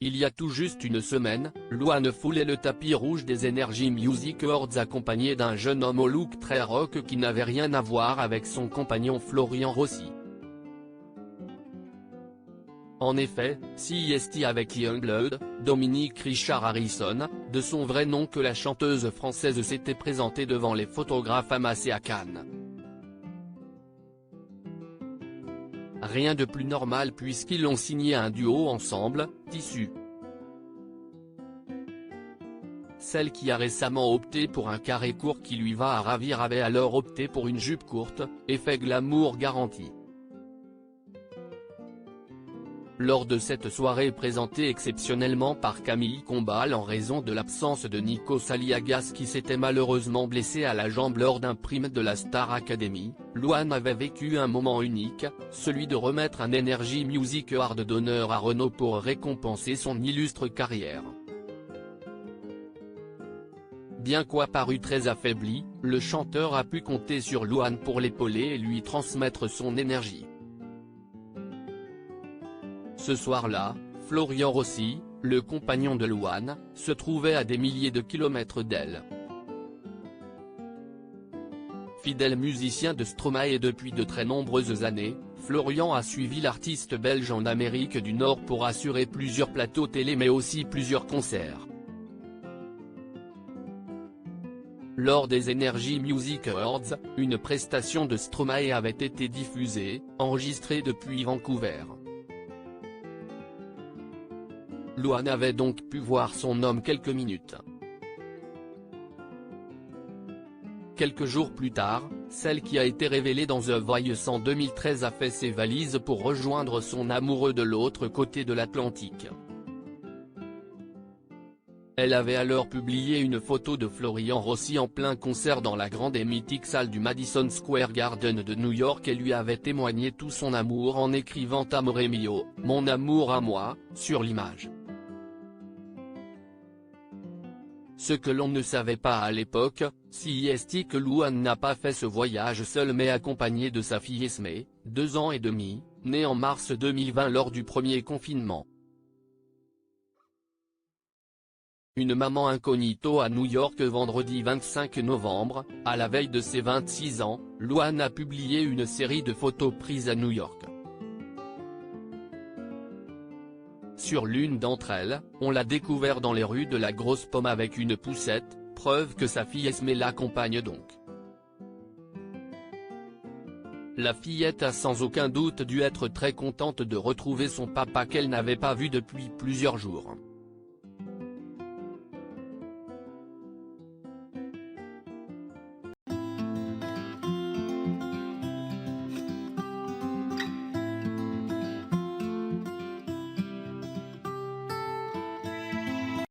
Il y a tout juste une semaine, Louane foulait le tapis rouge des Energy Music Awards accompagné d'un jeune homme au look très rock qui n'avait rien à voir avec son compagnon Florian Rossi. En effet, CEST avec Youngblood, Dominique Richard Harrison, de son vrai nom que la chanteuse française s'était présentée devant les photographes amassés à Cannes. Rien de plus normal puisqu'ils ont signé un duo ensemble, Tissu. Celle qui a récemment opté pour un carré court qui lui va à ravir avait alors opté pour une jupe courte, effet glamour garanti. Lors de cette soirée présentée exceptionnellement par Camille Combal en raison de l'absence de Nikos Aliagas qui s'était malheureusement blessé à la jambe lors d'un prime de la Star Academy, Louane avait vécu un moment unique, celui de remettre un Energy Music Award d'honneur à Renaud pour récompenser son illustre carrière. Bien qu'apparu très affaibli, le chanteur a pu compter sur Louane pour l'épauler et lui transmettre son énergie. Ce soir-là, Florian Rossi, le compagnon de Louane, se trouvait à des milliers de kilomètres d'elle. Fidèle musicien de Stromae depuis de très nombreuses années, Florian a suivi l'artiste belge en Amérique du Nord pour assurer plusieurs plateaux télé mais aussi plusieurs concerts. Lors des Energy Music Awards, une prestation de Stromae avait été diffusée, enregistrée depuis Vancouver. Louane avait donc pu voir son homme quelques minutes. Quelques jours plus tard, celle qui a été révélée dans The Voice en 2013 a fait ses valises pour rejoindre son amoureux de l'autre côté de l'Atlantique. Elle avait alors publié une photo de Florian Rossi en plein concert dans la grande et mythique salle du Madison Square Garden de New York et lui avait témoigné tout son amour en écrivant « Amore mio, mon amour à moi » sur l'image. Ce que l'on ne savait pas à l'époque, c'est que Louane n'a pas fait ce voyage seul mais accompagné de sa fille Esmé, 2 ans et demi, née en mars 2020 lors du premier confinement. Une maman incognito à New York vendredi 25 novembre, à la veille de ses 26 ans, Louane a publié une série de photos prises à New York. Sur l'une d'entre elles, on l'a découvert dans les rues de la Grosse Pomme avec une poussette, preuve que sa fille Esmé l'accompagne donc. La fillette a sans aucun doute dû être très contente de retrouver son papa qu'elle n'avait pas vu depuis plusieurs jours.